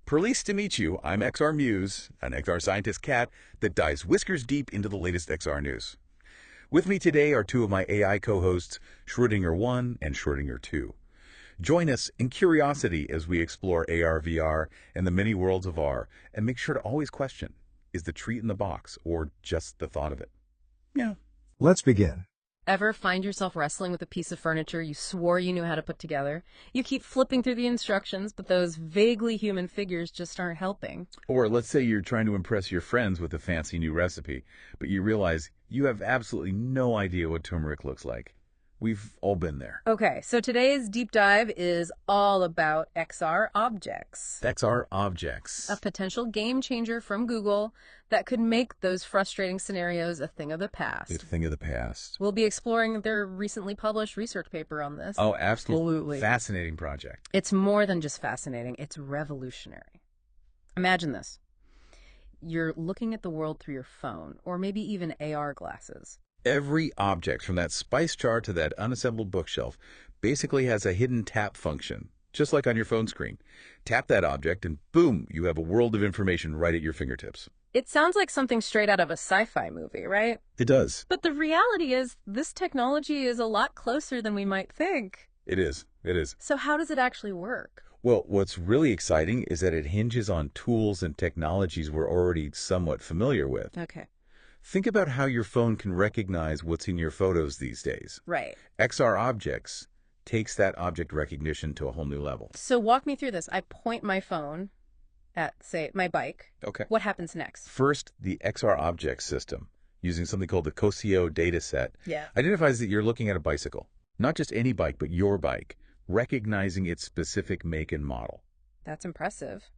Pleased to meet you. I'm XR Mews, an XR scientist cat that dives whiskers deep into the latest XR news. With me today are two of my AI co-hosts, Schrödinger 1 and Schrödinger 2. Join us in curiosity as we explore AR/VR and the many worlds of R, and make sure to always question, is the treat in the box or just the thought of it? Yeah. Let's begin. Ever find yourself wrestling with a piece of furniture you swore you knew how to put together? You keep flipping through the instructions, but those vaguely human figures just aren't helping. Or let's say you're trying to impress your friends with a fancy new recipe, but you realize you have absolutely no idea what turmeric looks like. We've all been there. Okay, so today's deep dive is all about XR objects. XR objects. A potential game changer from Google that could make those frustrating scenarios a thing of the past. A thing of the past. We'll be exploring their recently published research paper on this. Oh, absolutely. Fascinating project. It's more than just fascinating, it's revolutionary. Imagine this. You're looking at the world through your phone, or maybe even AR glasses. Every object, from that spice jar to that unassembled bookshelf, basically has a hidden tap function, just like on your phone screen. Tap that object and boom, you have a world of information right at your fingertips. It sounds like something straight out of a sci-fi movie, right? It does. But the reality is, this technology is a lot closer than we might think. It is. It is. So how does it actually work? Well, what's really exciting is that it hinges on tools and technologies we're already somewhat familiar with. Okay. Think about how your phone can recognize what's in your photos these days. Right. XR Objects takes that object recognition to a whole new level. So walk me through this. I point my phone at, say, my bike. Okay. What happens next? First, the XR Objects system, using something called the COSIO dataset, identifies that you're looking at a bicycle. Not just any bike, but your bike, recognizing its specific make and model. That's impressive.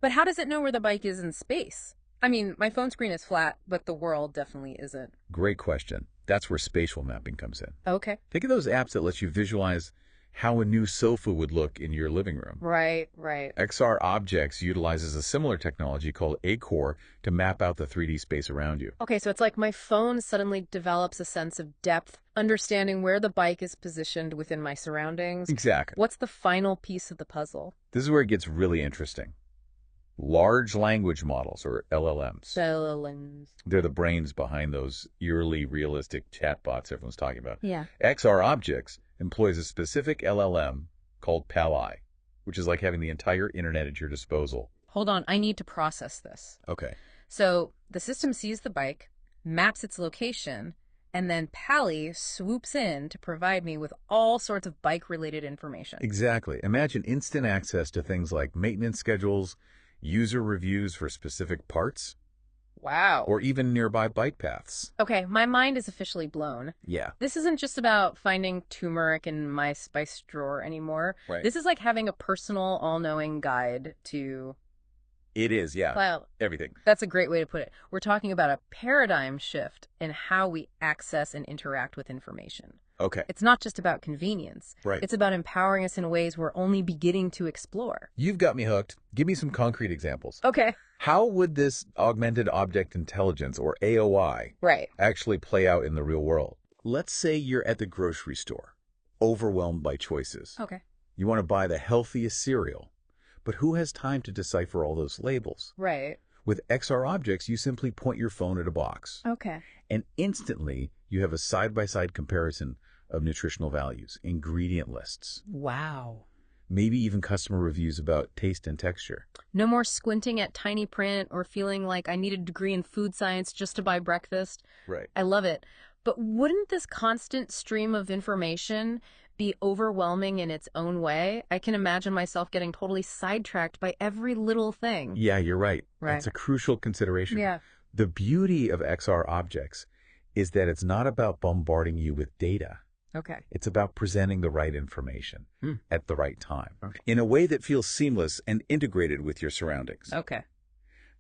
But how does it know where the bike is in space? I mean, my phone screen is flat, but the world definitely isn't. Great question. That's where spatial mapping comes in. Okay. Think of those apps that let you visualize how a new sofa would look in your living room. Right, right. XR Objects utilizes a similar technology called A-Core to map out the 3D space around you. Okay, so it's like my phone suddenly develops a sense of depth, understanding where the bike is positioned within my surroundings. Exactly. What's the final piece of the puzzle? This is where it gets really interesting. Large language models, or LLMs. LLMs. They're the brains behind those eerily realistic chatbots everyone's talking about. Yeah. XR Objects employs a specific LLM called Pal-I, which is like having the entire internet at your disposal. Hold on, I need to process this. Okay. So the system sees the bike, maps its location, and then Pally swoops in to provide me with all sorts of bike-related information. Exactly. Imagine instant access to things like maintenance schedules, user reviews for specific parts, Wow. or even nearby bike paths. Okay, my mind is officially blown. Yeah. This isn't just about finding turmeric in my spice drawer anymore. Right. This is like having a personal, all-knowing guide to... It is, yeah. Well, Everything. that's a great way to put it. We're talking about a paradigm shift in how we access and interact with information. Okay. It's not just about convenience. Right. It's about empowering us in ways we're only beginning to explore. You've got me hooked. Give me some concrete examples. Okay. How would this augmented object intelligence, or AOI, Right. actually play out in the real world? Let's say you're at the grocery store, overwhelmed by choices. Okay. You want to buy the healthiest cereal, but who has time to decipher all those labels? Right. With XR Objects, you simply point your phone at a box, Okay. and instantly you have a side-by-side comparison of nutritional values, ingredient lists, Wow. maybe even customer reviews about taste and texture. No more squinting at tiny print or feeling like I need a degree in food science just to buy breakfast. Right. I love it. But wouldn't this constant stream of information be overwhelming in its own way? I can imagine myself getting totally sidetracked by every little thing. Yeah, you're right. Right. That's a crucial consideration. Yeah. The beauty of XR Objects is that it's not about bombarding you with data. Okay. It's about presenting the right information at the right time, Okay. in a way that feels seamless and integrated with your surroundings. Okay.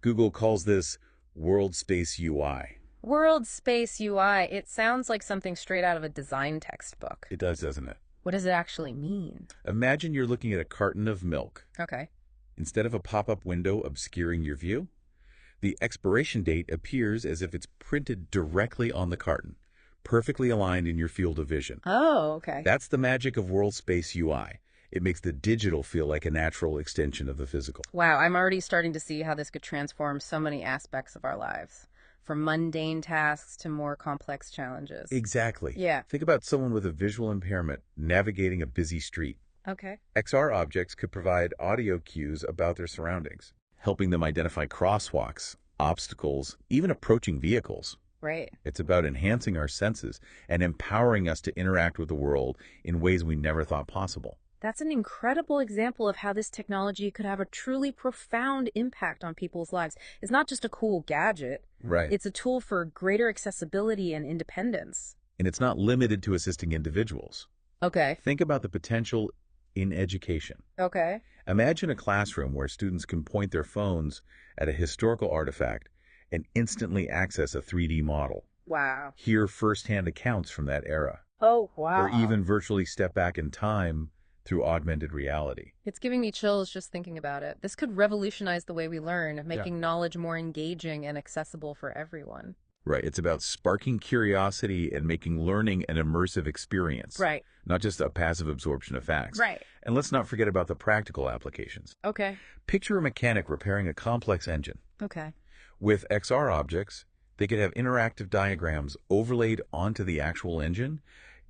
Google calls this World Space UI. World Space UI. It sounds like something straight out of a design textbook. It does, doesn't it? What does it actually mean? Imagine you're looking at a carton of milk. Okay. Instead of a pop-up window obscuring your view, the expiration date appears as if it's printed directly on the carton, perfectly aligned in your field of vision. Oh, okay. That's the magic of World Space UI. It makes the digital feel like a natural extension of the physical. Wow, I'm already starting to see how this could transform so many aspects of our lives, from mundane tasks to more complex challenges. Exactly. Yeah. Think about someone with a visual impairment navigating a busy street. Okay. XR objects could provide audio cues about their surroundings, helping them identify crosswalks, obstacles, even approaching vehicles. Right. It's about enhancing our senses and empowering us to interact with the world in ways we never thought possible. That's an incredible example of how this technology could have a truly profound impact on people's lives. It's not just a cool gadget. Right. It's a tool for greater accessibility and independence. And it's not limited to assisting individuals. Okay. Think about the potential in education. Okay. Imagine a classroom where students can point their phones at a historical artifact and instantly access a 3D model, Wow. hear firsthand accounts from that era, Oh, wow. or even virtually step back in time through augmented reality. It's giving me chills just thinking about it. This could revolutionize the way we learn, making knowledge more engaging and accessible for everyone. Right. It's about sparking curiosity and making learning an immersive experience. Right. Not just a passive absorption of facts. Right. And let's not forget about the practical applications. Okay. Picture a mechanic repairing a complex engine. Okay. With XR objects, they could have interactive diagrams overlaid onto the actual engine,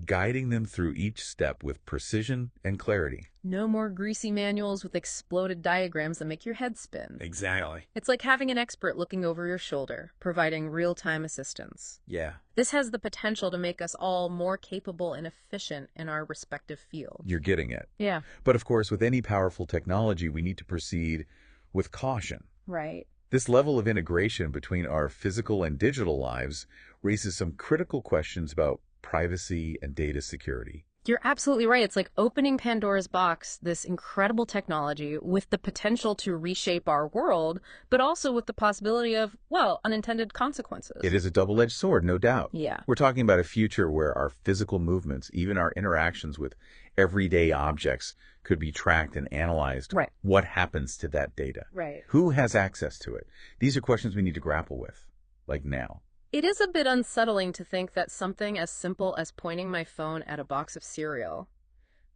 guiding them through each step with precision and clarity. No more greasy manuals with exploded diagrams that make your head spin. Exactly. It's like having an expert looking over your shoulder, providing real-time assistance. Yeah. This has the potential to make us all more capable and efficient in our respective fields. You're getting it. Yeah. But of course, with any powerful technology, we need to proceed with caution. Right. This level of integration between our physical and digital lives raises some critical questions about privacy and data security. You're absolutely right. It's like opening Pandora's box, this incredible technology with the potential to reshape our world, but also with the possibility of, well, unintended consequences. It is a double-edged sword, no doubt. Yeah. We're talking about a future where our physical movements, even our interactions with everyday objects, could be tracked and analyzed. Right. What happens to that data? Right. Who has access to it? These are questions we need to grapple with, like now. It is a bit unsettling to think that something as simple as pointing my phone at a box of cereal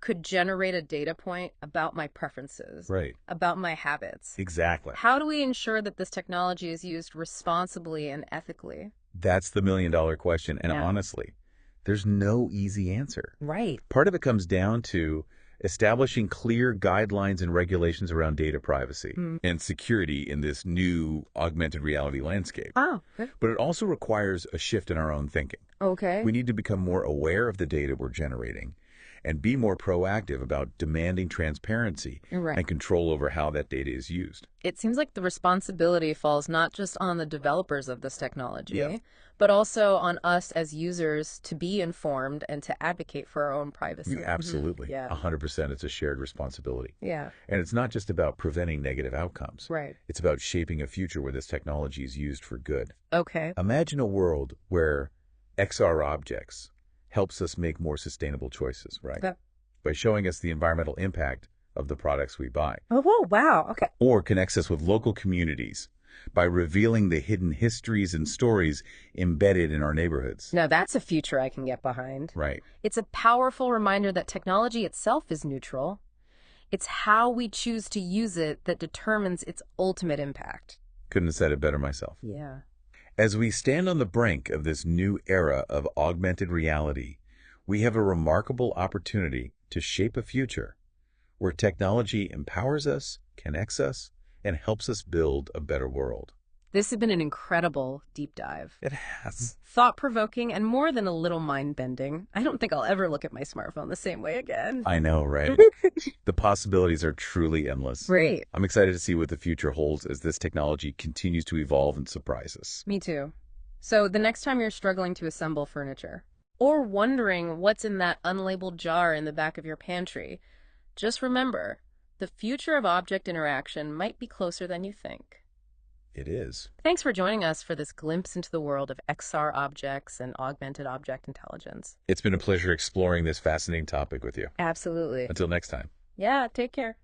could generate a data point about my preferences, Right. about my habits. Exactly. How do we ensure that this technology is used responsibly and ethically? That's the million-dollar question. And Yeah. honestly, there's no easy answer. Right. Part of it comes down to establishing clear guidelines and regulations around data privacy and security in this new augmented reality landscape. Oh, good. But it also requires a shift in our own thinking. Okay. We need to become more aware of the data we're generating and be more proactive about demanding transparency Right. and control over how that data is used. It seems like the responsibility falls not just on the developers of this technology, Yeah. but also on us as users to be informed and to advocate for our own privacy. Absolutely. Yeah. 100%. It's a shared responsibility. Yeah. And it's not just about preventing negative outcomes. Right. It's about shaping a future where this technology is used for good. Okay. Imagine a world where XR objects helps us make more sustainable choices, right? Okay. By showing us the environmental impact of the products we buy. Oh, whoa, wow. Okay. Or connects us with local communities by revealing the hidden histories and stories embedded in our neighborhoods. Now that's a future I can get behind. Right. It's a powerful reminder that technology itself is neutral. It's how we choose to use it that determines its ultimate impact. Couldn't have said it better myself. Yeah. As we stand on the brink of this new era of augmented reality, we have a remarkable opportunity to shape a future where technology empowers us, connects us, and helps us build a better world. This has been an incredible deep dive. It has. Thought-provoking and more than a little mind-bending. I don't think I'll ever look at my smartphone the same way again. I know, right? The possibilities are truly endless. Great. I'm excited to see what the future holds as this technology continues to evolve and surprise us. Me too. So the next time you're struggling to assemble furniture, or wondering what's in that unlabeled jar in the back of your pantry, just remember, the future of object interaction might be closer than you think. It is. Thanks for joining us for this glimpse into the world of XR objects and augmented object intelligence. It's been a pleasure exploring this fascinating topic with you. Absolutely. Until next time. Yeah, take care.